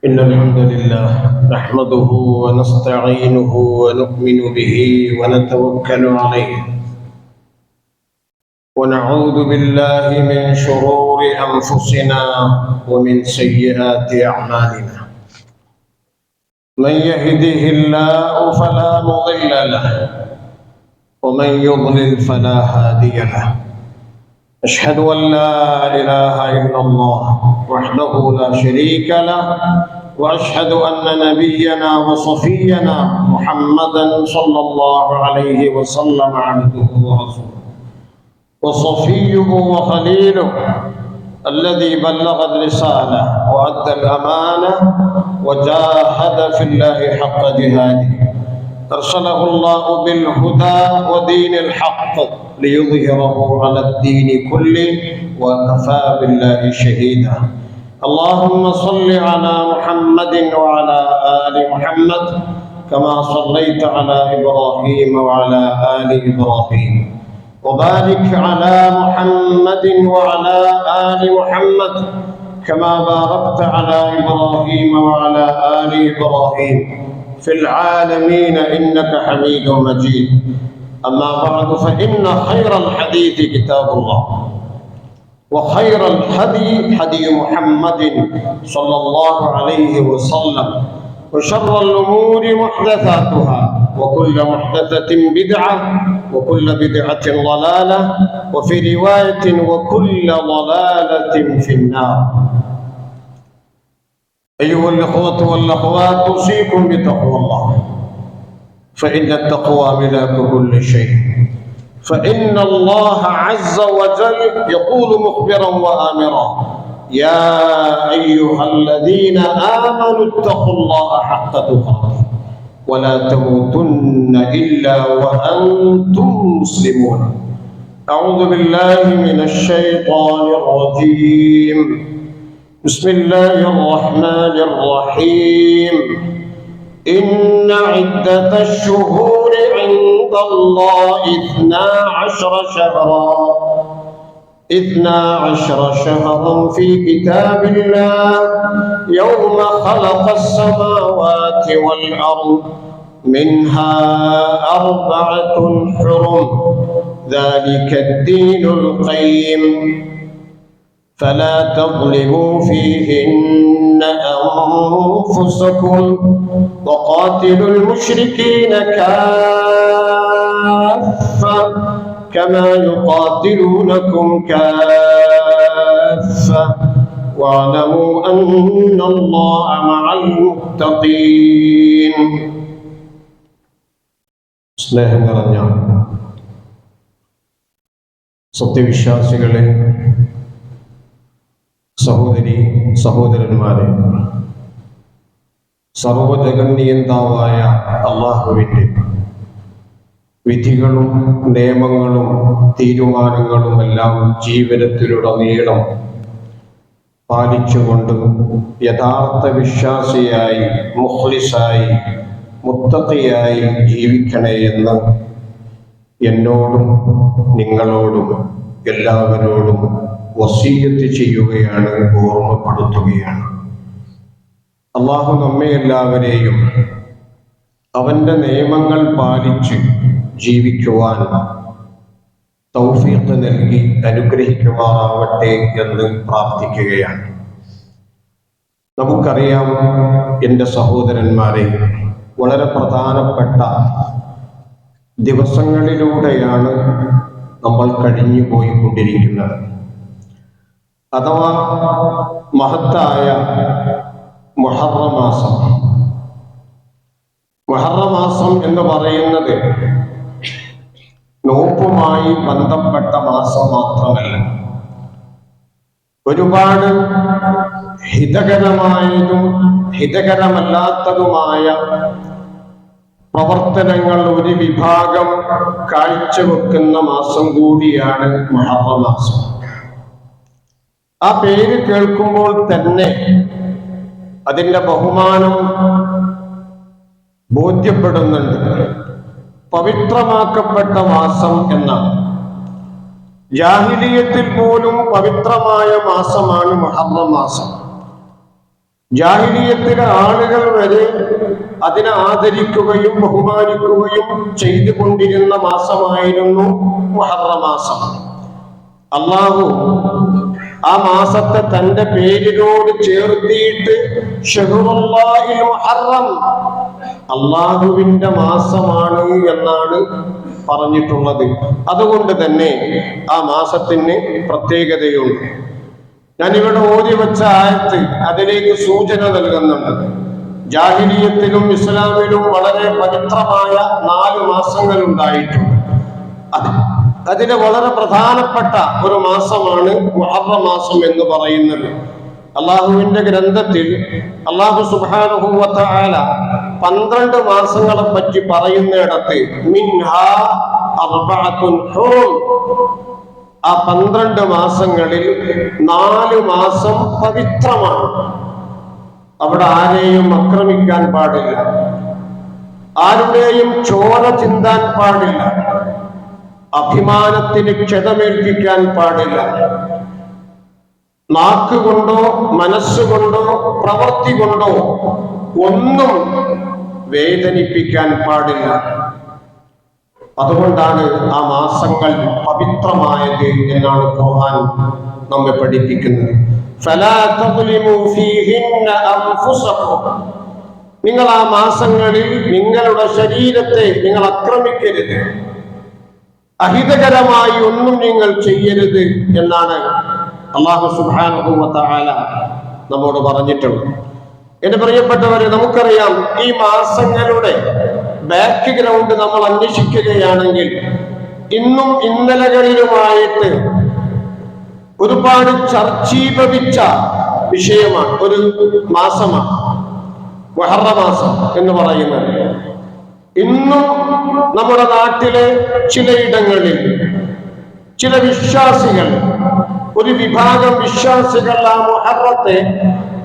إن الحمد لله نحمده ونستعينه ونؤمن به ونتوكل عليه ونعوذ بالله من شرور أنفسنا ومن سيئات أعمالنا. من يهده الله فلا مضل له ومن يضلل فلا هادي له. أشهد أن لا إله إلا الله وحده لا شريك له، وأشهد أن نبينا وصفينا محمدا صلى الله عليه وسلم عبده ورسوله وصفيه وخليله الذي بلغ الرسالة وأدى الأمانة وجاهد في الله حق جهاده. أرسله الله بالهدى ودين الحق ليظهره على الدين كله وكفى بالله شهيدا. اللهم صل على محمد وعلى آل محمد كما صليت على إبراهيم وعلى آل إبراهيم، وبارك على محمد وعلى آل محمد كما باركت على إبراهيم وعلى آل إبراهيم في العالمين إنك حميد مجيد. أما بعد، فإن خير الحديث كتاب الله، وخير الهدي هدي محمد صلى الله عليه وسلم، وشر الأمور محدثاتها، وكل محدثة بدعة، وكل بدعة ضلالة، وفي رواية وكل ضلالة في النار. أيها الإخوة والأخوات، أوصيكم بتقوى الله، فإن التقوى ملاك كل شيء. فإن الله عز وجل يقول مخبرا وآمرا: يا أيها الذين آمنوا اتقوا الله حق تقاته ولا تموتن إلا وأنتم مسلمون. أعوذ بالله من الشيطان الرجيم. بسم الله الرحمن الرحيم. إن عدة الشهور عند الله 12 شهرا في كتاب الله يوم خلق السماوات والأرض، منها 4 حرم، ذلك الدين القيم، فلا تظلموا فيهن أنفسكم، وقاتلوا المشركين كافة كما يقاتلونكم كافة، واعلموا أن الله مع المتقين. സ്നേഹം നിറഞ്ഞ സത്യവിശ്വാസികളെ, സഹോദരി സഹോദരന്മാരെ, സർവജഗന്നിയന്താവായ അല്ലാഹുവിൻ്റെ വിധികളും നിയമങ്ങളും തീരുമാനങ്ങളുമെല്ലാം ജീവിതത്തിലുടനീളം പാലിച്ചുകൊണ്ട് യഥാർത്ഥ വിശ്വാസിയായി, മുഖ്ലിസായി, മുത്തഖിയായി ജീവിക്കണേ എന്ന് എന്നോടും നിങ്ങളോടും എല്ലാവരോടും വസീയത്ത് ചെയ്യുകയാണ്, ഓർമ്മപ്പെടുത്തുകയാണ്. അല്ലാഹു നമ്മെ എല്ലാവരെയും അവൻ്റെ നിയമങ്ങൾ പാലിച്ച് ജീവിക്കുവാൻ തൗഫീഖ് നൽകി അനുഗ്രഹിക്കുമാറാവട്ടെ എന്ന് പ്രാർത്ഥിക്കുകയാണ്. നമുക്കറിയാം എൻ്റെ സഹോദരന്മാരെ, വളരെ പ്രധാനപ്പെട്ട ദിവസങ്ങളിലൂടെയാണ് നമ്മൾ കഴിഞ്ഞു പോയിക്കൊണ്ടിരിക്കുന്നത്. അഥവാ മഹത്തായ മുഹറം മാസം. മുഹറം മാസം എന്ന് പറയുന്നത് നോമ്പുമായി ബന്ധപ്പെട്ട മാസം മാത്രമല്ല, ഒരുപാട് ഹിതകരമായതും ഹിതകരമല്ലാത്തതുമായ പ്രവർത്തനങ്ങൾ ഒരു വിഭാഗം കാഴ്ചവെക്കുന്ന മാസം കൂടിയാണ് മുഹറം മാസം. ആ പേര് കേൾക്കുമ്പോൾ തന്നെ അതിൻ്റെ ബഹുമാനം ബോധ്യപ്പെടുന്നുണ്ട്. പവിത്രമാക്കപ്പെട്ട മാസം എന്നാണ്. ജാഹിലിയത്തിൽ പോലും പവിത്രമായ മാസമാണ് മുഹറം മാസം. ജാഹിലിയത്തിലെ ആളുകൾ വരെ അതിനെ ആദരിക്കുകയും ബഹുമാനിക്കുകയും ചെയ്തുകൊണ്ടിരുന്ന മാസമായിരുന്നു മുഹറം മാസം. അല്ലാഹു ആ മാസത്തെ തന്റെ പേരിനോട് ചേർത്തിയിട്ട് ഷഹ്റുല്ലാഹിൽ മുഹറം, അള്ളാഹുവിന്റെ മാസമാണ് എന്നാണ് പറഞ്ഞിട്ടുള്ളത്. അതുകൊണ്ട് തന്നെ ആ മാസത്തിന് പ്രത്യേകതയുണ്ട്. ഞാനിവിടെ ഓതി വെച്ച ആയത്ത് അതിലേക്ക് സൂചന നൽകുന്നുണ്ട്. ജാഹിലിയത്തിലും ഇസ്ലാമിലും വളരെ പവിത്രമായ 4 മാസങ്ങൾ ഉണ്ടായിട്ടുണ്ട്. അതിന് വളരെ പ്രധാനപ്പെട്ട ഒരു മാസമാണ് മുഹറം മാസം എന്ന് പറയുന്നത്. അള്ളാഹുവിന്റെ ഗ്രന്ഥത്തിൽ അള്ളാഹു സുബ്ഹാനഹു വ തആല 12 മാസങ്ങളെ പറ്റി പറയുന്നിടത്ത് മിൻഹാ അർബഅത്തുൻ ഹുറും, ആ 12 മാസങ്ങളിൽ 4 മാസം പവിത്രമാണ്. അവിടെ ആരെയും ആക്രമിക്കാൻ പാടില്ല, ആരുടെയും ചോര ചിന്താൻ പാടില്ല, അഭിമാനത്തിന് ക്ഷതമേൽപ്പിക്കാൻ പാടില്ല, നാക്കുകൊണ്ടോ മനസ്സുകൊണ്ടോ പ്രവൃത്തി കൊണ്ടോ ഒന്നും വേദനിപ്പിക്കാൻ പാടില്ല. അതുകൊണ്ടാണ് ആ മാസങ്ങൾ പവിത്രമായത് എന്നാണ് ഖുർആൻ നമ്മെ പഠിപ്പിക്കുന്നത്. ഫലാ തദ്ലിമു ഫീഹിന്ന അൻഫുസകും, നിങ്ങൾ ആ മാസങ്ങളിൽ നിങ്ങളുടെ ശരീരത്തെ നിങ്ങൾ ആക്രമിക്കരുത്, അഹിതകരമായി ഒന്നും നിങ്ങൾ ചെയ്യരുത് എന്നാണ് അല്ലാഹു സുബ്ഹാനഹു വ തആല നമ്മോട് പറഞ്ഞിട്ടുള്ളത്. എന്റെ പ്രിയപ്പെട്ടവരെ, നമുക്കറിയാം ഈ മാസങ്ങളുടെ ബാക്ക് ഗ്രൗണ്ട് നമ്മൾ അന്വേഷിക്കുകയാണെങ്കിൽ ഇന്നും ഇന്നലകളിലുമായിട്ട് ഒരുപാട് ചർച്ചീഭവിച്ച വിഷയമാണ്, ഒരു മാസമാണ് മുഹറം മാസം എന്ന് പറയുന്നത്. ഇന്നും നമ്മുടെ നാട്ടിലെ ചിലയിടങ്ങളിൽ ചില വിശ്വാസികൾ, ഒരു വിഭാഗം വിശ്വാസികൾ ആ മുഹറത്തെ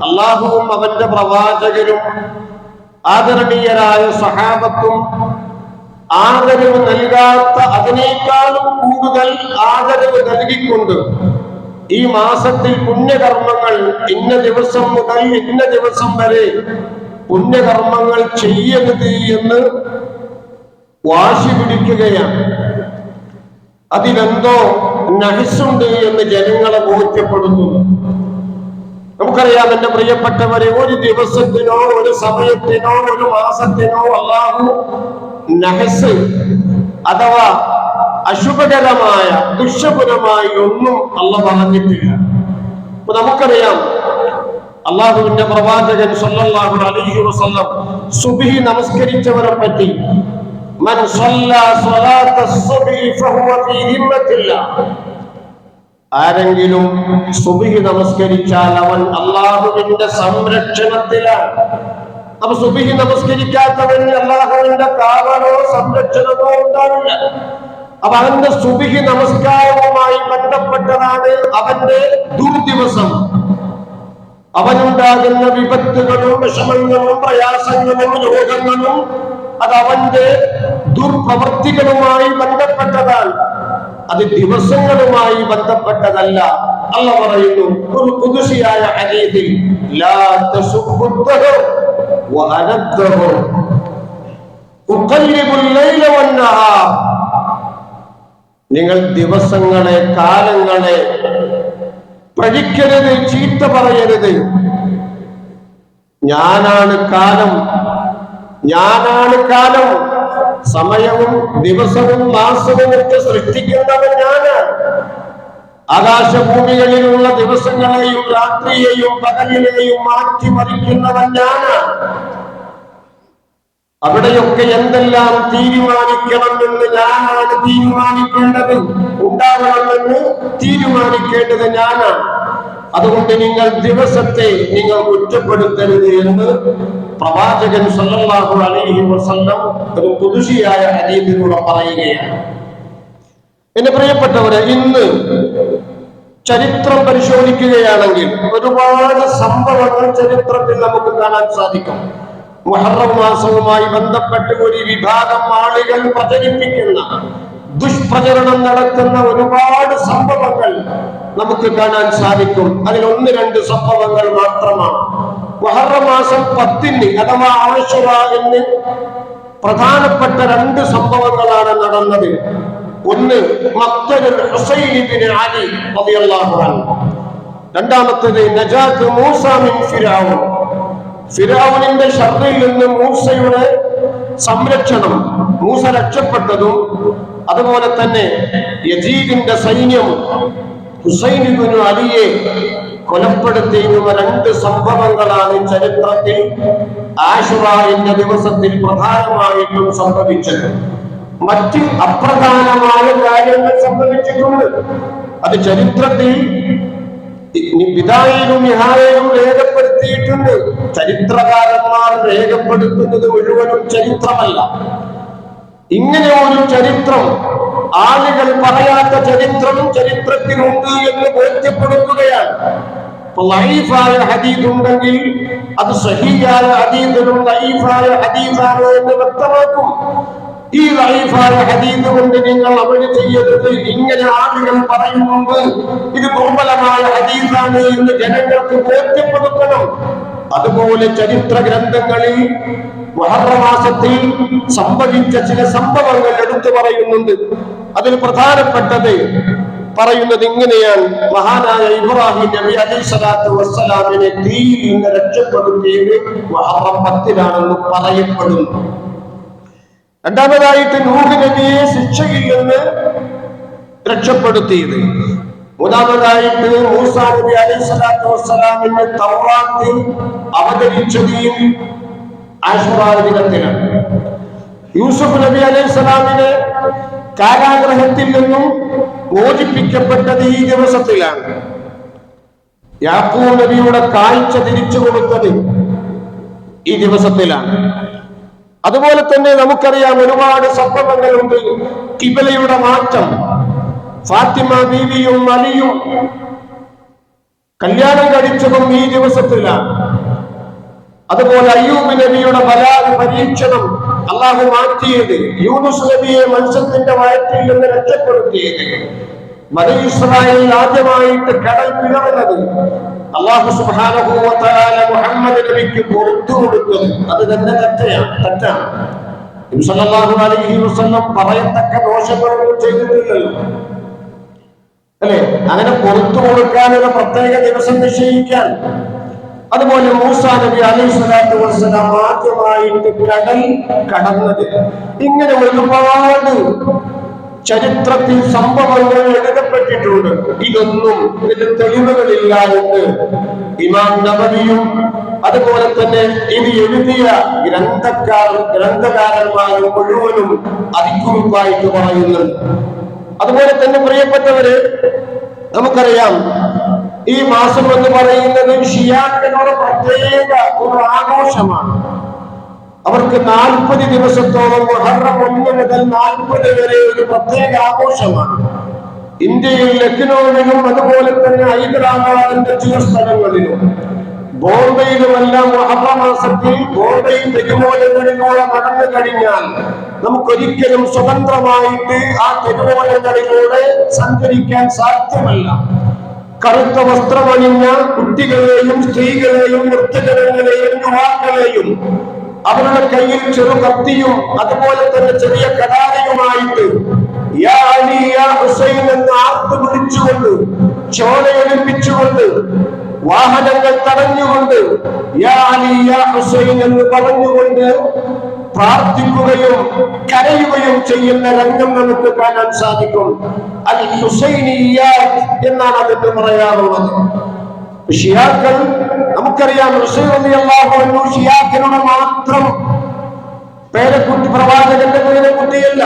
അള്ളാഹുവും അവന്റെ പ്രവാചകരും ആദരണീയരായ സഹാബത്തും ആദരവ് നൽകാത്ത, അതിനേക്കാളും കൂടുതൽ ആദരവ് നൽകിക്കൊണ്ട് ഈ മാസത്തിൽ പുണ്യകർമ്മങ്ങൾ ഇന്ന ദിവസം മുതൽ ഇന്ന ദിവസം വരെ പുണ്യകർമ്മങ്ങൾ ചെയ്യരുത് എന്ന് വാശി പിടിക്കുകയാണ്. അതിലെന്തോ നഹിസുണ്ട് എന്ന് ജനങ്ങളെ ബോധ്യപ്പെടുത്തുന്നു. നമുക്കറിയാം എന്റെ പ്രിയപ്പെട്ടവരെ, ഒരു ദിവസത്തിനോ ഒരു സമയത്തിനോ ഒരു മാസത്തിനോ അല്ലാഹു നഹസ് അഥവാ അശുഭകരമായ ദുഷ്യപരമായി ഒന്നും അല്ലാഹു പറഞ്ഞിട്ടില്ല. അപ്പൊ നമുക്കറിയാം അള്ളാഹുവിന്റെ പ്രവാചകൻ സല്ലല്ലാഹു അലൈഹി വസല്ലം സുബ്ഹി നമസ്കരിച്ചവരെ പറ്റി മൻ സല്ലാ സ്വലാത്ത സുബ്ഹി ഫഹുവ ഫീ ഹിമ്മത്തില്ലാഹ്, ആരെങ്കിലും സുബ്ഹി നമസ്കരിച്ചാൽ അവൻ അള്ളാഹുവിന്റെ സംരക്ഷണത്തിലാണ്. അപ്പൊ സുബ്ഹി നമസ്കരിക്കാത്തവന് അള്ളാഹുവിന്റെ കാവലോ സംരക്ഷണമോ ഉണ്ടാവില്ല. അപ്പൊ അവന്റെ സുബ്ഹി നമസ്കാരവുമായി ബന്ധപ്പെട്ടതാണ് അവന്റെ ദുർദിവസം. അവനുണ്ടാകുന്ന വിപത്തുകളും വിഷമങ്ങളും പ്രയാസങ്ങളും രോഗങ്ങളും അത് അവന്റെ ദുർപ്രവൃത്തികളുമായി ബന്ധപ്പെട്ടതാണ്, അത് ദിവസങ്ങളുമായി ബന്ധപ്പെട്ടതല്ല. അല്ലാഹു പറയുന്നു ഒരു ഖുദ്സിയായ ഹദീസിൽ, ലാ തസുബ്ബുദ്ദഹ വഅനദ്ദഹ ഉഖല്ലിബുൽ ലൈല വന്നഹാർ, നിങ്ങൾ ദിവസങ്ങളെ കാലങ്ങളെ പഴിക്കരുത്, ചീത്ത പറയരുത്. ഞാനാണ് കാലം, ഞാനാണ് കാലം, സമയവും ദിവസവും മാസവും ഒക്കെ സൃഷ്ടിക്കുന്നവൻ ഞാനാണ്. ആകാശഭൂമികളിലുള്ള ദിവസങ്ങളെയും രാത്രിയെയും പകലിനെയും മാറ്റിമറിക്കുന്നവൻ ഞാനാണ്. അവിടെയൊക്കെ എന്തെല്ലാം തീരുമാനിക്കണമെന്ന് ഞാനാണ് തീരുമാനിക്കേണ്ടത്, ഉണ്ടാകണമെന്ന് തീരുമാനിക്കേണ്ടത് ഞാനാണ്. അതുകൊണ്ട് നിങ്ങൾ ദിവസത്തെ നിങ്ങൾ കുറ്റപ്പെടുത്തരുത് എന്ന് പ്രവാചകൻ സല്ലല്ലാഹു അലൈഹി വസല്ലം ഒരു ഖുദ്സിയായ ഹദീസിലൂടെ പറയുകയാണ്. എന്റെ പ്രിയപ്പെട്ടവരെ, ഇന്ന് ചരിത്രം പരിശോധിക്കുകയാണെങ്കിൽ ഒരുപാട് സംഭവങ്ങൾ ചരിത്രത്തിൽ നമുക്ക് കാണാൻ സാധിക്കും. മുഹറം മാസവുമായി ബന്ധപ്പെട്ട് ഒരു വിഭാഗം ആളുകൾ പ്രചരിപ്പിക്കുന്ന, ദുഷ്പ്രചരണം നടത്തുന്ന ഒരുപാട് സംഭവങ്ങൾ നമുക്ക് കാണാൻ സാധിക്കും. അതിൽ 1-2 സംഭവങ്ങൾ മാത്രമാണ്. മുഹറം മാസം 10 അഥവാ ആശുറ എന്ന് പ്രധാനപ്പെട്ട 2 സംഭവങ്ങളാണ് നടന്നത്. ഒന്ന് മഖ്തലുൽ ഹുസൈൻ ഇബ്നു അലി റളിയല്ലാഹു അൻഹു, രണ്ടാമത്തേത് നജാത്ത് മൂസ മിൻ ഫിർഔൻ, ഫിർഔനിന്റെ ശർറിൽ നിന്ന് മൂസയുടെ സംരക്ഷണം, മൂസ രക്ഷപ്പെട്ടതും അതുപോലെ തന്നെ യസീദിന്റെ സൈന്യം ഹുസൈൻ ഇബ്നു അലിയെ കൊലപ്പെടുത്തിയ 2 സംഭവങ്ങളാണ് ചരിത്രത്തിൽ ആശുറാന്റെ ദിവസത്തിൽ പ്രധാനമായിട്ടും സംഭവിച്ചത്. മറ്റ് അപ്രധാനമായ കാര്യങ്ങൾ സംഭവിച്ചിട്ടുണ്ട്. അത് ചരിത്രത്തിൽ വിദായിലും നിഹായയിലും രേഖപ്പെടുത്തിയിട്ടുണ്ട്. ചരിത്രകാരന്മാർ രേഖപ്പെടുത്തുന്നത് മുഴുവനും ചരിത്രമല്ല. ഇങ്ങനെ ഒരു ചരിത്രം, ആളുകൾ പറയാത്ത ചരിത്രം ചരിത്രത്തിലുണ്ട് എന്ന് ബോധ്യപ്പെടുത്തുകയാണ്. ലൈഫായ ഹദീസ് ഉണ്ടെങ്കിൽ അത് സഹീഹായ ഹദീസിലും ലൈഫായ ഹദീസാണ് എന്ന് വ്യക്തമാക്കും. ഈ ലൈഫായ ഹദീസ് കൊണ്ട് നിങ്ങൾ അമൽ ചെയ്യരുത്, ഇങ്ങനെ ആളുകൾ പറയുന്നുണ്ട്, ഇത് ദുർബലമായ ഹദീസാണ് എന്ന് ജനങ്ങൾക്ക് ബോധ്യപ്പെടുത്തണം. അതുപോലെ ചരിത്ര ഗ്രന്ഥങ്ങളിൽ മുഹറം മാസത്തിൽ സംഭവിച്ച ചില സംഭവങ്ങൾ എടുത്തു പറയുന്നുണ്ട്. അതിൽ പ്രധാനപ്പെട്ടത് പറയുന്നത് ഇങ്ങനെയാണ്: മഹാനായ ഇബ്രാഹിം നബി അലൈഹിസ്സലാത്തു വസ്സലാമിനെ തീയിൽ നിന്ന് രക്ഷപ്പെടുത്തിയത് മുഹറം 10 പറയപ്പെടുന്നു. രണ്ടാമതായിട്ട് നൂഹ് നബിയെ ശിക്ഷയിൽ നിന്ന് രക്ഷപ്പെടുത്തിയത്. മൂന്നാമതായിട്ട് മൂസാ നബി അലൈഹിസ്സലാത്തു വസ്സലാമിന്റെ തൗറാത്ത് അവതരിച്ചത് ആശുറ ദിനത്തിലാണ്. യൂസുഫ് നബി അലൈഹിസ്സലാമിനെ കാരാഗ്രഹത്തിൽ നിന്നും മോചിപ്പിക്കപ്പെട്ടത് ഈ ദിവസത്തിലാണ്. യാക്കൂബ് നബിയുടെ കാഴ്ച തിരിച്ചു കൊടുത്തത് ഈ ദിവസത്തിലാണ്. അതുപോലെ തന്നെ നമുക്കറിയാം ഒരുപാട് സംഭവങ്ങളുണ്ട്. കിബലയുടെ മാറ്റം, ഫാത്തിമ ബീവിയും അലിയും കല്യാണം കഴിച്ചതും ഈ ദിവസത്തിലാണ്. അതുപോലെ അയ്യൂബ് നബിയുടെ ബലാഗ് പരീക്ഷണം അള്ളാഹു മാറ്റിയത്, യൂനുസ് നബിയെ മത്സ്യത്തിന്റെ വയറ്റിൽ നിന്ന് രക്ഷപ്പെടുത്തിയത്, ബനീ ഇസ്രായേൽ ആദ്യമായിട്ട് കടൽ പിളർന്നത്, അല്ലാഹു സുബ്ഹാനഹു വ തആല മുഹമ്മദ് നബിക്ക് പുറത്തു കൊടുത്തത്, അത് തന്നെ തെറ്റാണ്. നബി സല്ലല്ലാഹു അലൈഹി വസല്ലം പറയത്തക്ക ദോഷങ്ങളൊന്നും ചെയ്തിട്ടില്ലല്ലോ, അല്ലെ? അങ്ങനെ പുറത്തു കൊടുക്കാനുള്ള പ്രത്യേക ദിവസം നിശ്ചയിക്കാൻ. അതുപോലെ മൂസാ നബി അലൈഹിസ്സലാത്തു വസ്സലാം ആദ്യമായിട്ട് കടൽ കടന്നത്, ഇങ്ങനെ ഒരുപാട് ചരിത്രത്തിൽ സംഭവങ്ങൾ എഴുതപ്പെട്ടിട്ടുണ്ട്. ഇതൊന്നും ഇതിന് തെളിവുകളില്ല എന്ന് ഇമാം നബവിയും അതുപോലെ തന്നെ ഇത് എഴുതിയ ഗ്രന്ഥകാരന്മാരും മുഴുവനും അതിക്കുറിപ്പായിട്ട് പറയുന്നുണ്ട്. അതുപോലെ തന്നെ പ്രിയപ്പെട്ടവര്, നമുക്കറിയാം ഈ മാസം എന്ന് പറയുന്നത് ഷിയാക്കളുടെ പ്രത്യേക ഒരു ആഘോഷമാണ്. അവർക്ക് 40 ദിവസത്തോളം മുഹറം 1 മുതൽ 40 വരെ ഒരു പ്രത്യേക ആഘോഷമാണ്. ഇന്ത്യയിൽ ലക്നൌവിലും അതുപോലെ തന്നെ ഹൈദരാബാദിന്റെ ചില സ്ഥലങ്ങളിലും ബോംബെയിലുമെല്ലാം മുഹറം മാസത്തിൽ ബോംബെയിൽ തെരുവോലങ്ങളിലൂടെ നടന്നു കഴിഞ്ഞാൽ നമുക്കൊരിക്കലും സ്വതന്ത്രമായിട്ട് ആ തെരുവോലങ്ങളിലൂടെ സഞ്ചരിക്കാൻ സാധ്യമല്ല. കറുത്ത വസ്ത്രമണിഞ്ഞ കുട്ടികളെയും സ്ത്രീകളെയും വൃദ്ധജനങ്ങളെയും യുവാക്കളെയും അവരുടെ കയ്യിൽ ചെറു കത്തിയും അതുപോലെ തന്നെ ചെറിയ കടാരയുമായിട്ട് യാ അലി യാ ഹുസൈൻ എന്ന് ആർത്തു വിളിച്ചുകൊണ്ട്, ചോരയൊലിപ്പിച്ചുകൊണ്ട്, വാഹനങ്ങൾ തടഞ്ഞുകൊണ്ട് യാ അലി യാ ഹുസൈൻ എന്ന് പറഞ്ഞുകൊണ്ട് പ്രാർത്ഥിക്കുകയും കരയുകയും ചെയ്യുന്ന രംഗം നമുക്ക് കാണാൻ സാധിക്കും. അൽ ഹുസൈനിയ്യ എന്നാണ് അതിന് പറയാറുള്ളത്. ഷിയാക്കൾ, നമുക്കറിയാം ഹുസൈൻ റളിയല്ലാഹു അൻഹു ഷിയാക്കളുടെ മാത്രം പേരക്കുട്ടി, പ്രവാചകന്റെ പേരക്കുട്ടിയല്ല.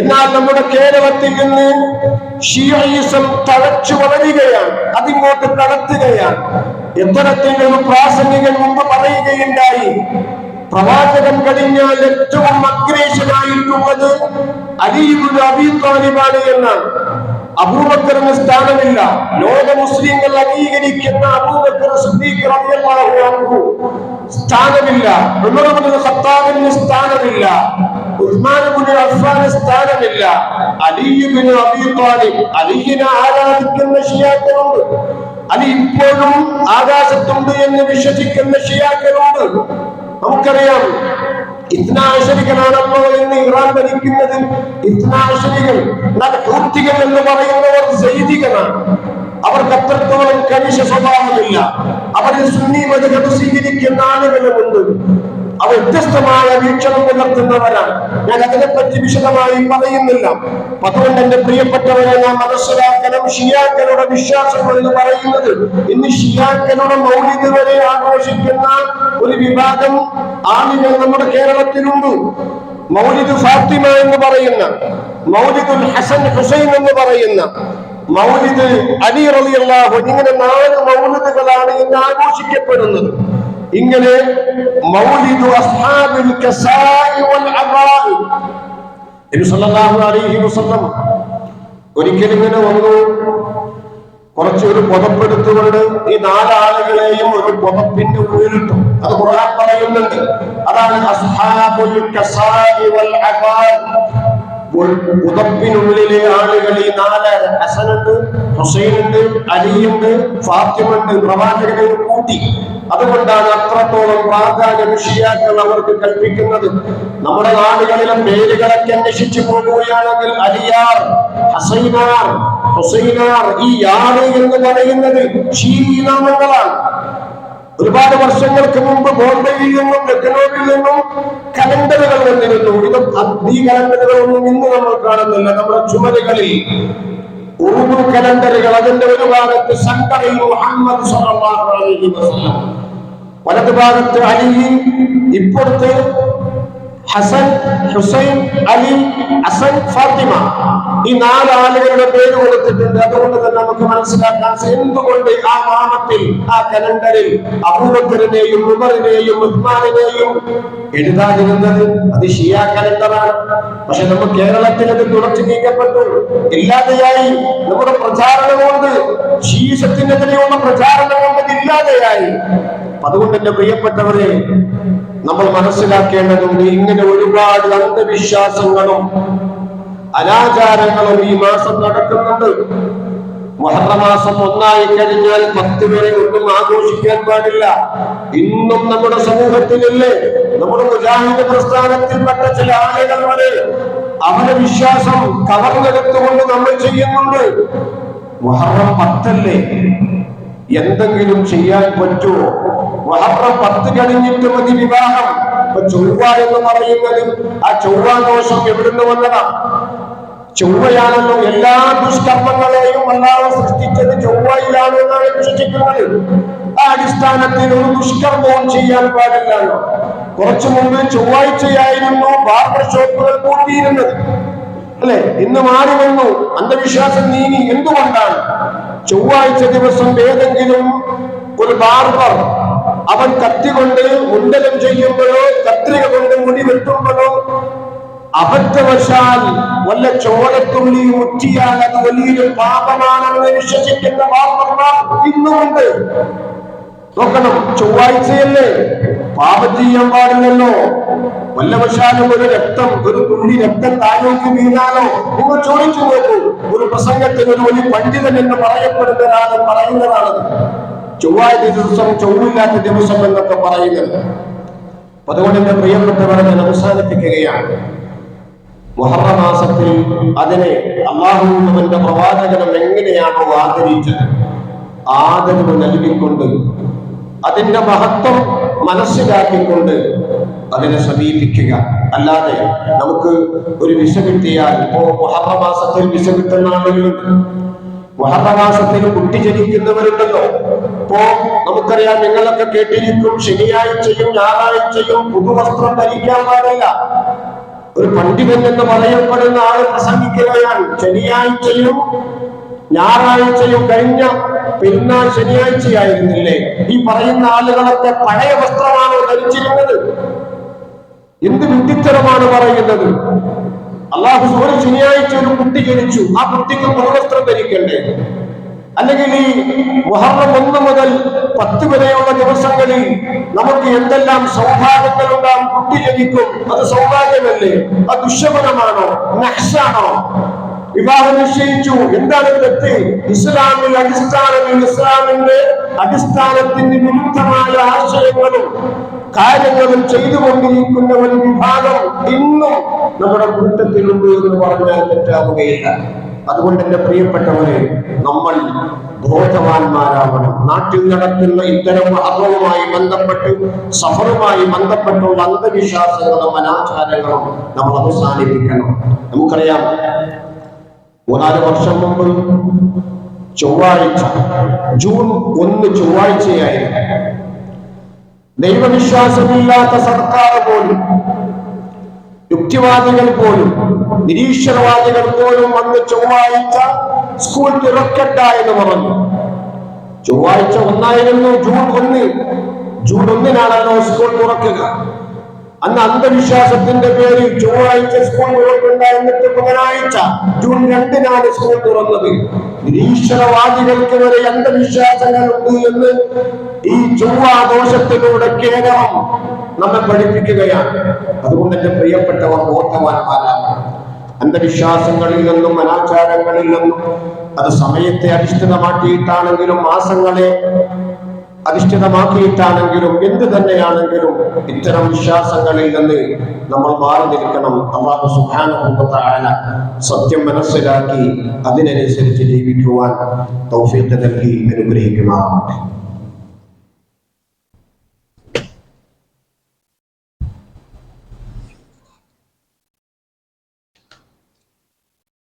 എന്നാൽ നമ്മുടെ കേരളത്തിൽ നിന്ന് ഷിയയിസം തഴച്ചു വളരുകയാണ്, അതിങ്ങോട്ട് കടത്തുകയാണ്. എത്തരത്തിലൊരു പ്രാസംഗികൻ മുമ്പ് പറയുകയുണ്ടായി, പ്രവാചകൻ കഴിഞ്ഞാൽ ഏറ്റവും അഗ്രേഷനായിട്ടുള്ളത് അലി ഇബ്നു അബീ ത്വാലിബാണ് എന്നാണ്. അബൂബക്കറിന് സ്ഥാനമില്ല. ലോക മുസ്ലിങ്ങൾ അംഗീകരിക്കുന്ന അബൂബക്കർ സിദ്ദീഖ് റളിയല്ലാഹു അൻഹു സ്ഥാനമില്ല. ഉമർ ഇബ്നുൽ ഖത്താബിന് സ്ഥാനമില്ല. ഉസ്മാൻ ഇബ്നു അഫ്ഫാന് സ്ഥാനമില്ല. അലി ഇബ്നു അബീ ത്വാലിബ്, അലിയെ ആരാധിക്കുന്ന ഷിയാക്കളുണ്ട്. അലി ഇപ്പോഴും ആകാശത്തുണ്ട് എന്ന് വിശ്വസിക്കുന്ന ഷിയാക്കളോട് നമുക്കറിയാം ഇത്നാശരികളാണല്ലോ എന്ന് ഇറാൻ ഭരിക്കുന്നത്. ഇത്നാശരികൾ എന്നാൽ ഹൂത്തികൾ എന്ന് പറയുന്നവർ സൈദികളാണ്. അവർക്ക് അത്രത്തോളം കനിഷ സ്വഭാവമില്ല. അവരിൽ സുന്നി മദ്ഹബ് സ്വീകരിക്കുന്ന ആളുകളുമുണ്ട്. അവർ വ്യത്യസ്തമായ വീക്ഷണം പുലർത്തുന്നവരാണ്. ഞാൻ അതിനെപ്പറ്റി വിശദമായി പറയുന്നില്ല. അതുകൊണ്ട് എന്റെ പ്രിയപ്പെട്ടവരെ നാം മനസ്സിലാക്കണം, ഷിയാക്കളുടെ വിശ്വാസം എന്ന് പറയുന്നത് ഇന്ന് ഷിയാക്കളുടെ മൗലിദ് വരെ ആഘോഷിക്കുന്ന ഒരു വിഭാഗം ആളുകൾ നമ്മുടെ കേരളത്തിലുണ്ട്. മൗലിദ് ഫാത്തിമ എന്ന് പറയുന്ന, മൗലിദുൽ ഹസൻ ഹുസൈൻ എന്ന് പറയുന്ന, മൗലിദ് അലി റളിയല്ലാഹു അൻഹു, ഇങ്ങനെ 4 മൗലിദുകളാണ് ഇന്ന് ആഘോഷിക്കപ്പെടുന്നത്. ഇങ്ങനെ മൗലിദു അസ്ഹാബിൽ കസായി വൽ അബാഇ, നബി സല്ലല്ലാഹു അലൈഹി വസല്ലം ഒരിക്കലും ഇങ്ങനെ വന്നു, കുറച്ചൊരു പുതപ്പെടുത്തുകൊണ്ട് ഈ 4 ആളുകളെയും ഒരു പുതപ്പിന്റെ ഉള്ളിലിട്ടു. അത് ഖുർആൻ പറയുന്നുണ്ട്. അതാണ് അസ്ഹാബുൽ കസായി വൽ അബാഇ. പുതപ്പിനുള്ളിലെ ആളുകൾ ഈ 4 ഹസനുണ്ട്, ഹുസൈനുണ്ട്, അലിയുണ്ട്, ഫാത്തിമുണ്ട്, പ്രവാചകനെ കൂട്ടി. അതുകൊണ്ടാണ് അത്രത്തോളം പ്രാധാന്യം ഷിയാക്കൾ അവർക്ക് കൽപ്പിക്കുന്നത്. നമ്മുടെ നാടുകളിലെ പേരുകളൊക്കെ അന്വേഷിച്ചു പോകുകയാണെങ്കിൽ അലിയാർ, ഹസൈനാർ, ഹുസൈനാർ, ഈ യാർ എന്ന് പറയുന്നത് ഷീഈ നാമങ്ങളാണ്. ഒരുപാട് വർഷങ്ങൾക്ക് മുമ്പ് ബോംബെയിൽ നിന്നും ലക്നൌവിൽ നിന്നും കലണ്ടറുകൾ വന്നിരുന്നു. ഇത് ഈ കലണ്ടറുകളൊന്നും ഇന്ന് നമ്മൾ കാണുന്നില്ല. നമ്മുടെ ചുമരുകളിൽ ഉറുദു കലണ്ടറുകൾ, അതിന്റെ ഒരു ഭാഗത്ത് സെന്ററിൽ മുഹമ്മദ് സ്വല്ലല്ലാഹു അലൈഹി വസല്ലം, വലതു ഭാഗത്ത് അലി, ഇപ്പുറത്ത് ഹസൻ, ഹുസൈൻ, അലി, ഹസൻ, ഫാത്തിമ, ഈ 4 ആളുകളുടെ പേര് കൊടുത്തിട്ടുണ്ട്. അതുകൊണ്ട് തന്നെ നമുക്ക് മനസ്സിലാക്കാൻ എന്തുകൊണ്ട് ആ നാമത്തിൽ, ആ കലണ്ടറിൽ അബൂബക്കറിനെയും ഉമറിനെയും ഉസ്മാനിനെയും എഴുതാതിരുന്നത്. അത് ഷിയാ കലണ്ടറാണ്. പക്ഷെ നമ്മൾ കേരളത്തിൽ അത് തുടച്ചു നീക്കപ്പെട്ടു, ഇല്ലാതെയായി. നമ്മുടെ പ്രചാരണം കൊണ്ട്, ശീശത്തിനെതിരെയുള്ള പ്രചാരണം കൊണ്ട് ഇത് ഇല്ലാതെയായി. അതുകൊണ്ട് എന്റെ പ്രിയപ്പെട്ടവരെ, നമ്മൾ മനസ്സിലാക്കേണ്ടതുണ്ട്, ഇങ്ങനെ ഒരുപാട് അന്ധവിശ്വാസങ്ങളും അനാചാരങ്ങളും ഈ മാസം നടക്കുന്നുണ്ട്. മുഹറം മാസം 1 കഴിഞ്ഞാൽ 10 വരെ ഒന്നും ആഘോഷിക്കാൻ പാടില്ല. ഇന്നും നമ്മുടെ സമൂഹത്തിലില്ലേ, നമ്മുടെ മുജാഹിദ് പ്രസ്ഥാനത്തിൽപ്പെട്ട ചില ആളുകൾ വരെ അവരുടെ വിശ്വാസം കവർന്നെടുത്തുകൊണ്ട് നമ്മൾ ചെയ്യുന്നുണ്ട്. മുഹറം 10 എന്തെങ്കിലും ചെയ്യാൻ പറ്റുമോ? മുഹറം 10 കഴിഞ്ഞിട്ട് മതി വിവാഹം. ചൊവ്വ എന്ന് പറയുന്നത്, ആ ചൊവ്വ ദോഷം എവിടുന്ന് വന്നതാ? ചൊവ്വയാണല്ലോ എല്ലാ ദുഷ്കർമ്മങ്ങളെയും അല്ലാഹു സൃഷ്ടിച്ചത് ചൊവ്വയിലാണ് എന്നാണ് വിശ്വസിക്കുന്നത്. ആ അടിസ്ഥാനത്തിൽ ഒരു ദുഷ്കർമ്മവും ചെയ്യാൻ പാടില്ലല്ലോ. കുറച്ചു മുമ്പ് ചൊവ്വാഴ്ചയായിരുന്നു ബാർബർ ഷോപ്പുകൾ കൂട്ടിയിരുന്നത്, അല്ലെ? ഇന്ന് മാറി വന്നു, അന്ധവിശ്വാസം നീങ്ങി. എന്തുകൊണ്ടാണ്? ചൊവ്വാഴ്ച ദിവസം ഏതെങ്കിലും ഒരു ബാർബർ അവൻ കത്തി കൊണ്ട് മുണ്ടനം ചെയ്യുമ്പോഴോ കത്രിക കൊണ്ട് മുടി വെട്ടുമ്പോഴോ അബദ്ധവശാൽ വല്ല ചോരത്തുള്ളി മുറ്റിയാൽ അത് വലിയൊരു പാപമാണെന്ന് വിശ്വസിക്കുന്ന ബാർബർമാർ ഇന്നുമുണ്ട്. നോക്കണം, ചൊവ്വാഴ്ചയല്ലേ, പാപം ചെയ്യാൻ പാടില്ലല്ലോ. വല്ലവശാലും ഒരു തുള്ളി രക്തം താഴേക്ക് വീണാലോ? നിങ്ങൾ ചോദിച്ചു നോക്കൂ. ഒരു പ്രസംഗത്തിൽ ഒരു വലിയ പണ്ഡിതൻ എന്ന് പറയപ്പെടുന്ന ഒരാൾ പറയുന്നതാണ് ചൊവ്വാഴ്ച ദിവസം ചൊവ്വില്ലാത്ത ദിവസം എന്നൊക്കെ പറയുന്നത്. അതുകൊണ്ട് എന്റെ പ്രിയപ്പെട്ടവരെ ഞാൻ അവസാനിപ്പിക്കുകയാണ്. മുഹറം മാസത്തിൽ അതിനെ അല്ലാഹുവും അവന്റെ പ്രവാചകനും എങ്ങനെയാണോ ആദരിച്ചത്, ആദരവ് നൽകിക്കൊണ്ട് അതിന്റെ മഹത്വം മനസ്സിലാക്കിക്കൊണ്ട് അതിനെ സമീപിക്കുക. അല്ലാതെ നമുക്ക് ഒരു വിസ കിട്ടിയാൽ, ഇപ്പോ മുഹറം മാസത്തിൽ വിസ കിട്ടുന്ന ആളുകളുണ്ട്, മുഹറം മാസത്തിൽ കുട്ടി ജനിക്കുന്നവരുണ്ടല്ലോ. ഇപ്പോ നമുക്കറിയാം, നിങ്ങളൊക്കെ കേട്ടിരിക്കും, ശനിയാഴ്ചയും ഞായറാഴ്ചയും പുതുവസ്ത്രം ധരിക്കാൻ പാടില്ല. ഒരു പണ്ഡിതൻ എന്ന് പറയപ്പെടുന്ന ആള് പ്രസംഗിക്കുകയാണ്, ശനിയാഴ്ചയും ഞായറാഴ്ചയും കഴിഞ്ഞ പെരുന്നാൾ ശനിയാഴ്ചയായിരുന്നില്ലേ, ഈ പറയുന്ന ആളുകളൊക്കെ പഴയ വസ്ത്രമാണോ ധരിച്ചിരുന്നത്? എന്ത് വിഡ്ഢിത്തരമാണ് പറയുന്നത്? അല്ലാഹു ഒരു ശനിയാഴ്ച ഒരു കുട്ടി ജനിച്ചു, ആ കുട്ടിക്ക് പുതുവസ്ത്രം ധരിക്കണ്ടേ? അല്ലെങ്കിൽ ഈ മുഹറം 1 മുതൽ 10 വരെയുള്ള ദിവസങ്ങളിൽ നമുക്ക് എന്തെല്ലാം സൗഭാഗ്യങ്ങൾ ഉണ്ടാകും? കുട്ടി ജനിക്കും, അത് സൗഭാഗ്യമല്ലേ? അത് ദുശ്ശകുനമാണോ? നഹ്സാണോ? വിവാഹം നിശ്ചയിച്ചു. എന്താണ് തെറ്റ്? ഇസ്ലാമിന്റെ അടിസ്ഥാനത്തിന് വിരുദ്ധമായ ആശയങ്ങളും കാര്യങ്ങളും ചെയ്തുകൊണ്ടിരിക്കുന്ന ഒരു വിഭാഗം ഇന്നും നമ്മുടെ കൂട്ടത്തിലുണ്ട് എന്ന് പറഞ്ഞാൽ തെറ്റാവുകയില്ല. അതുകൊണ്ട് എന്റെ പ്രിയപ്പെട്ടവരെ, നമ്മൾ ബോധവാന്മാരാവണം. നാട്ടിൽ നടക്കുന്ന ഇത്തരം അറവുമായി ബന്ധപ്പെട്ട്, സഫറുമായി ബന്ധപ്പെട്ടുള്ള അന്ധവിശ്വാസങ്ങളും അനാചാരങ്ങളും നമ്മൾ അവസാനിപ്പിക്കണം. നമുക്കറിയാം, 4 വർഷം മുമ്പ് ചൊവ്വാഴ്ച, ജൂൺ 1 ചൊവ്വാഴ്ചയായിരുന്നു. ദൈവവിശ്വാസമില്ലാത്ത സർക്കാർ പോലും, യുക്തിവാദികൾ പോലും, നിരീശ്വരവാദികൾ പോലും വന്ന് ചൊവ്വാഴ്ച സ്കൂൾ തുറക്കട്ട എന്ന് പറഞ്ഞു. ചൊവ്വാഴ്ച 1 ജൂൺ 1 സ്കൂൾ തുറക്കുക. അന്ന് അന്ധവിശ്വാസത്തിന്റെ പേരിൽ ചൊവ്വാഴ്ച സ്കൂൾ തുറക്കണ്ട, എന്നിട്ട് ബുധനാഴ്ച ജൂൺ 2 സ്കൂൾ തുറന്നത്. നിരീശ്വരവാദികൾക്ക് വരെ അന്ധവിശ്വാസങ്ങളുണ്ട് എന്ന് ഈ ചൊവ്വാദോഷത്തിലൂടെ കേരളം നമ്മെ പഠിപ്പിക്കുകയാണ്. അതുകൊണ്ട് എന്റെ പ്രിയപ്പെട്ടവർ ബോധവാന്മാരാണ്. അന്ധവിശ്വാസങ്ങളിൽ നിന്നും അനാചാരങ്ങളിൽ നിന്നും, അത് സമയത്തെ അധിഷ്ഠിതമാക്കിയിട്ടാണെങ്കിലും മാസങ്ങളെ അധിഷ്ഠിതമാക്കിയിട്ടാണെങ്കിലും എന്ത് തന്നെയാണെങ്കിലും ഇത്തരം വിശ്വാസങ്ങളിൽ നിന്ന് നമ്മൾ മാറി നിൽക്കണം. അല്ലാഹു സുബ്ഹാനഹു വ തആല സത്യം മനസ്സിലാക്കി അതിനനുസരിച്ച് ജീവിക്കുവാൻ തൗഫീഖ് നൽകി അനുഗ്രഹിക്കുമാറാവട്ടെ.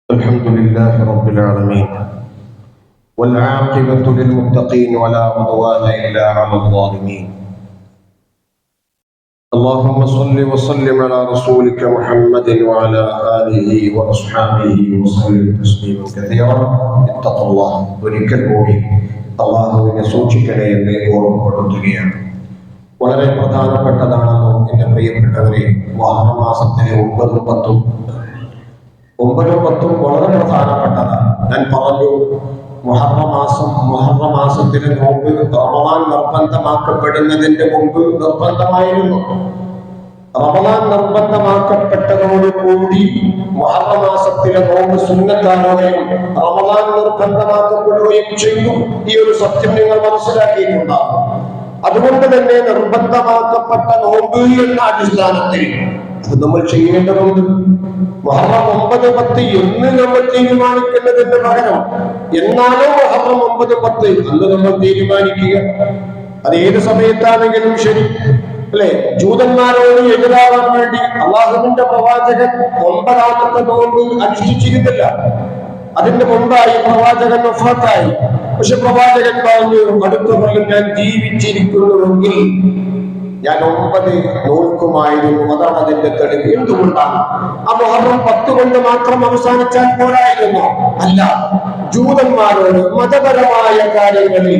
അൽഹംദുലില്ലാഹി റബ്ബിൽ ആലമീൻ والعاقبة للمتقين ولا عدوان إلا على الظالمين. اللهم صل وسلم على رسولك محمد وعلى آله وأصحابه وسلم تسليما كثيرا. اتقوا الله. ഒരിക്കൽ കൂടി അല്ലാഹുവിനെ സൂക്ഷിക്കണേ എന്ന് ഓർമ്മപ്പെടുത്തുകയാണ്. വളരെ പ്രധാനപ്പെട്ടതാണല്ലോ എൻ്റെ പ്രിയപ്പെട്ടവരെ. മുഹറം മാസത്തിലെ 9, 10 വളരെ പ്രധാനപ്പെട്ടതാണ്. ഞാൻ പറഞ്ഞു, മുഹറം മാസത്തിലെ നോമ്പ് റമളാൻ നിർബന്ധമാക്കപ്പെടുന്നതിന്റെ മുമ്പ് നിർബന്ധമായിരുന്നു. റമളാൻ നിർബന്ധമാക്കപ്പെട്ടതോടുകൂടി മുഹറം മാസത്തിലെ നോമ്പ് സുന്നത്താവുകയും റമളാൻ നിർബന്ധമാക്കപ്പെടുകയും ചെയ്തു. ഈ ഒരു സത്യം നിങ്ങൾ മനസ്സിലാക്കിയിട്ടുണ്ടാകും. അതുകൊണ്ട് തന്നെ നിർബന്ധമാക്കപ്പെട്ട നോമ്പ് എന്ന അടിസ്ഥാനത്തിൽ അത് നമ്മൾ ചെയ്യേണ്ടതുണ്ട്. മുഹറം 9, 10 എന്ന് നമ്മൾ തീരുമാനിക്കുന്നതിന് പകരം എന്നാലോ മുഹറം 9, 10 അന്ന് നമ്മൾ തീരുമാനിക്കുക. അത് ഏത് സമയത്താണെങ്കിലും ശരി, അല്ലെ? ജൂതന്മാരോട് എതിരാവാൻ വേണ്ടി അല്ലാഹുവിന്റെ പ്രവാചകൻ 9ാമത്തെ നോമ്പ് അനുഷ്ഠിച്ചിരുന്നില്ല. അതിന്റെ മുമ്പായി പ്രവാചകൻ വഫാത്തായി. പക്ഷെ പ്രവാചകൻ പറഞ്ഞു, അടുത്ത കൊല്ലം ഞാൻ ജീവിച്ചിരിക്കുന്നുവെങ്കിൽ ഞാൻ 9 നോൽക്കുമായിരുന്നു. അതാണ് അതിന്റെ തെളിവ്. എന്തുകൊണ്ടാണ്? ആ മുഹറം 10 കൊണ്ട് മാത്രം അവസാനിച്ചാൽ പോരായിരുന്നു. അല്ല, ജൂതന്മാരോട് മതപരമായ കാര്യങ്ങളിൽ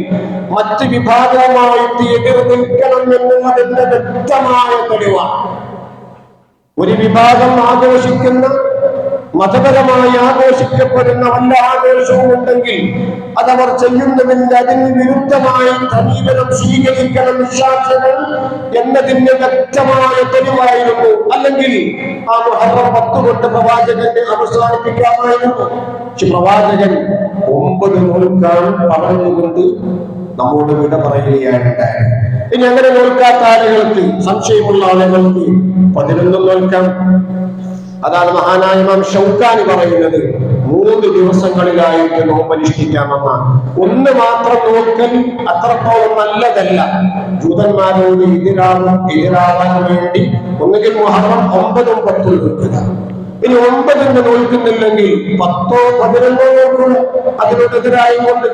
മറ്റ് വിഭാഗവുമായിട്ട് എതിർ നിൽക്കണം എന്നുള്ളതിന്റെ വ്യക്തമായ തെളിവാണ്. ഒരു വിഭാഗം ആഘോഷിക്കുന്ന, മതപരമായി ആഘോഷിക്കപ്പെടുന്ന വല്ല ആഘോഷവും ഉണ്ടെങ്കിൽ അതവർ ചെയ്യുന്നതിന്റെ അതിന് വിരുദ്ധമായി സമീപനം സ്വീകരിക്കണം വിശ്വാസികൾ എന്നതിന്റെ വ്യക്തമായ തെളിവായിരുന്നു. അല്ലെങ്കിൽ ആ മുഹറം 10 കൊണ്ട് പ്രവാചകന്റെ അവസാനിപ്പിക്കാമായിരുന്നു. പക്ഷെ പ്രവാചകൻ 9 നോൽക്കാൻ പറഞ്ഞുകൊണ്ട് നമ്മോട് വിട പറയുകയാണ്. ഇനി അങ്ങനെ നോൽക്കാത്ത ആളുകൾക്ക്, സംശയമുള്ള ആളുകൾക്ക് 11 നോൽക്കാം. അതാണ് മഹാനായ ഇമാം ഷൗക്കാനി പറയുന്നത്. 3 ദിവസങ്ങളിലായിട്ട് നോമ്പനുഷ്ഠിക്കാമെന്ന. 1 മാത്രം നോക്കൽ അത്രത്തോളം നല്ലതല്ല. ജൂതന്മാരോട് എതിരാവാൻ വേണ്ടി ഒന്നുകിൽ മുഹറം 9, 10 നോക്കുക. ഇനി 9 നോൽക്കുന്നില്ലെങ്കിൽ 10, 11 നോക്കുക. അതിനോടെതിരായി കൊണ്ട്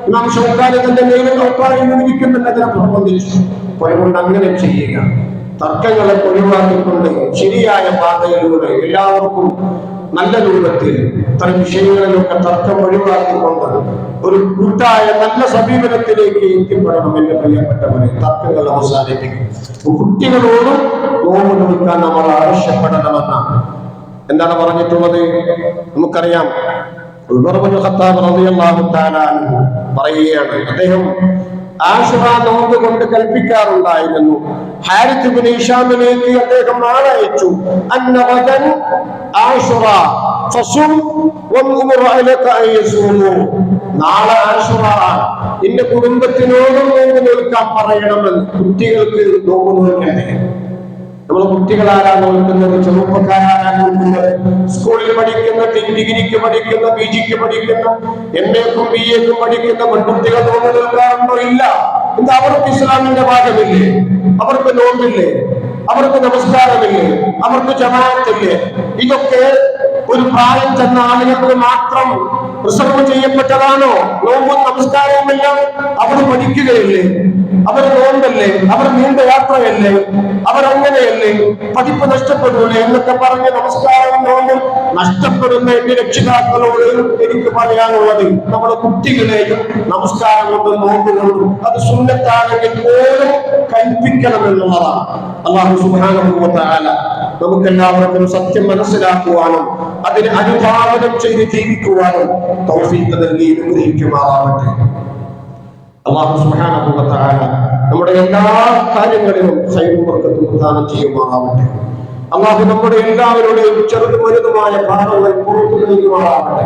ഇമാം ഷൗക്കാനി തന്റെ വിവരിക്കുന്നുണ്ട്. അതിനെ പ്രബന്ധിച്ചു. അതുകൊണ്ട് അങ്ങനെ ചെയ്യുക. തർക്കങ്ങളെ ഒഴിവാക്കിക്കൊണ്ട് ശരിയായ പാതയിലൂടെ എല്ലാവർക്കും നല്ല രൂപത്തിൽ ഇത്തരം വിഷയങ്ങളിലൊക്കെ തർക്കം ഒഴിവാക്കിക്കൊണ്ട് ഒരു കൂട്ടായ നല്ല സമീപനത്തിലേക്ക് എത്തിപ്പെടണം. എന്റെ പ്രിയപ്പെട്ടവരെ, തർക്കങ്ങൾ അവസാനിപ്പിക്കും. കുട്ടികളോടും നോമ്പ് നോക്കാൻ നമ്മൾ ആവശ്യപ്പെടണമെന്നാണ്. എന്താണ് പറഞ്ഞിട്ടുള്ളത്? നമുക്കറിയാം, ഉമർ ഇബ്നു ഖത്താബ് റളിയല്ലാഹു തആല അൻഹു പറയുകയാണ്, അദ്ദേഹം ആശുറ നോമ്പ് കൊണ്ട് കൽപ്പിക്കാറുണ്ടായിരുന്നു. ഹാരിത്ത് ഇബ്നു ഹിശാമിലേക്ക് അദ്ദേഹം ആളയച്ചു. അന്നവദൻ ആശുറ, ഫസും വൻഉർ അലക അയസൂമു. നാളെ ആശുറ, നിന്റെ കുടുംബത്തിനോടും നോമ്പ് നോൽക്കാൻ പറയണമെന്ന്. കുട്ടികൾക്ക് നോമ്പ് നോൽക്കണ്ടേ? നമ്മൾ കുട്ടികളാരാ നോക്കുന്നത്? ചെറുപ്പക്കാരാരാ നോക്കുന്നത്? സ്കൂളിൽ പഠിക്കുന്ന, ഡിഗ്രിക്ക് പഠിക്കുന്ന, PGക്ക് പഠിക്കുന്ന, MAക്കും BAക്കും പഠിക്കുന്ന പെൺകുട്ടികൾ നോമ്പ് നോൽക്കാറുണ്ടോ? ഇല്ല. എന്താ? അവർക്ക് ഇസ്ലാമിന്റെ ഭാഗമില്ലേ? അവർക്ക് നോമ്പില്ലേ? അവർക്ക് നമസ്കാരമില്ലേ? അവർക്ക് ജമാഅത്തില്ലേ? ഇതൊക്കെ ഒരു പ്രായം ചെന്ന ആളുകൾക്ക് മാത്രം റിസർവ് ചെയ്യപ്പെട്ടതാണോ? നോമ്പും നമസ്കാരവുമെല്ലാം അവർ പഠിക്കുകയല്ലേ? അവർ നോമ്പല്ലേ? അവർ നീണ്ട യാത്രയല്ലേ? അവരങ്ങനെയല്ലേ? പഠിപ്പ് നഷ്ടപ്പെടൂലേ എന്നൊക്കെ പറഞ്ഞ് നമസ്കാരവും നോമ്പും നഷ്ടപ്പെടുന്ന എന്റെ രക്ഷിതാക്കളോട് എനിക്ക് പറയാനുള്ളത്, നമ്മുടെ കുട്ടികളെയും നമസ്കാരം കൊണ്ടും നോമ്പ് കൊണ്ടും അത് സുന്നത്താണെങ്കിൽ പോലും കൽപ്പിക്കണമെന്നുള്ളതാണ്. അല്ലാഹു സുബ്ഹാനഹു വ തആല നമുക്കെല്ലാവർക്കും സത്യം മനസ്സിലാക്കുവാനും അതിന് അനുധാവനം ചെയ്ത് ജീവിക്കുവാനും തൗഫീഖ് നൽകി അനുഗ്രഹിക്കുമാറാവട്ടെ. അല്ലാഹു സുബ്ഹാനഹു വ തആല നമ്മുടെ എല്ലാ കാര്യങ്ങളിലും ഖൈറും ബർക്കത്തും പ്രദാനം ചെയ്യുമാറാവട്ടെ. അല്ലാഹു നമ്മുടെ എല്ലാവരുടെയും ചെറുതും വലുതുമായ പാപങ്ങൾ പുറത്തു നൽകുമാറാവട്ടെ.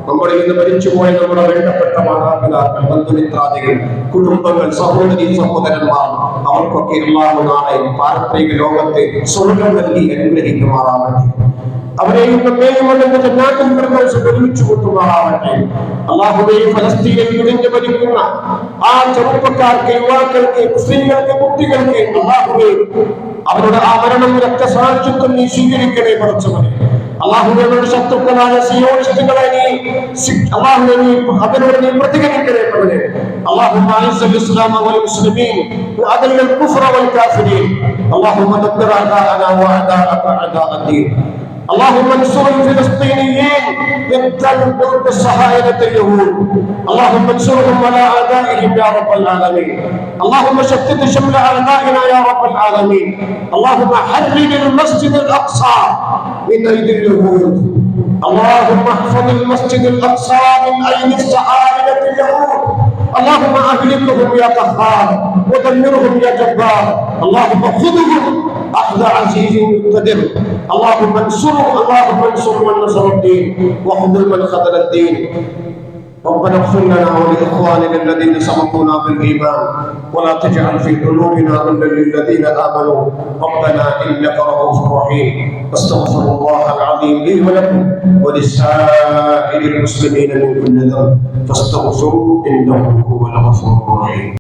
നമ്മളിൽ നിന്ന് മരിച്ചുപോയ നമ്മുടെ വേണ്ടപ്പെട്ട മാതാപിതാക്കൾ, ബന്ധുമിത്രാദികൾ, കുടുംബങ്ങൾ, സഹോദരി സഹോദരന്മാർ, അവർക്കൊക്കെ അല്ലാഹു നാളെ പാരത്രിക ലോകത്തെ സ്വർഗ്ഗം നൽകി അനുഗ്രഹിക്കുമാറാവട്ടെ. അവരെയും നമ്മെയും അവന്റെ ജന്നാത്തുൽ ഫിർദൗസ് ഒരുമിച്ച് കൂട്ടുമാറാവട്ടെ. അല്ലാഹുവേ, ഫലസ്തീനിൽ കുടിഞ്ഞു മരിക്കുന്ന ആ ചെറുപ്പക്കാർക്ക്, യുവാക്കൾക്ക്, സ്ത്രീകൾക്ക്, കുട്ടികൾക്ക് അല്ലാഹുവേ അവരുടെ ആ മരണം രക്തസാക്ഷിത്വം നീ സ്വീകരിക്കണേ പടച്ചവനെ. അല്ലാഹുവേ, ശത്രുക്കളായ സിയോണിസ്റ്റുകളെ അല്ലാഹുവേ അവരോട് നീ പ്രതികരിക്കണേ പടനെ. അല്ലാഹുമ്മ അഇസ്സൽ ഇസ്ലാമ വൽ മുസ്ലിമീൻ വഅദിൽ കുഫ്ര വൽ കാഫിരീൻ. അല്ലാഹുമ്മ ദബ്ബിർ അഅദാഅനാ വഅഅദാഅക അഅദാഅദ്ദീൻ. اللهم انصر الفلسطينيين ضد صهاينة اليهود. اللهم انصرهم على اعدائهم يا رب العالمين. اللهم شتت شمل اعدائنا يا رب العالمين. اللهم حرر المسجد الاقصى من ايدي اليهود. اللهم احفظ المسجد الاقصى من ايدي الصهاينة اليهود. اللهم اهلكهم يا قهار ودمرهم يا جبار. اللهم خذهم اخذ عزيز مقتدر. اللهم انصرهم، اللهم انصر من نصر الدين وخذل من خذل الدين. ربنا اغفر لنا ولاخواننا الذين سبقونا بالايمان ولا تجعل في قلوبنا غلا للذين امنوا ربنا انك رؤوف رحيم. استغفر الله العظيم لي ولكم ولسائر المسلمين من كل ذنب فاستغفروه انه هو الغفور الرحيم.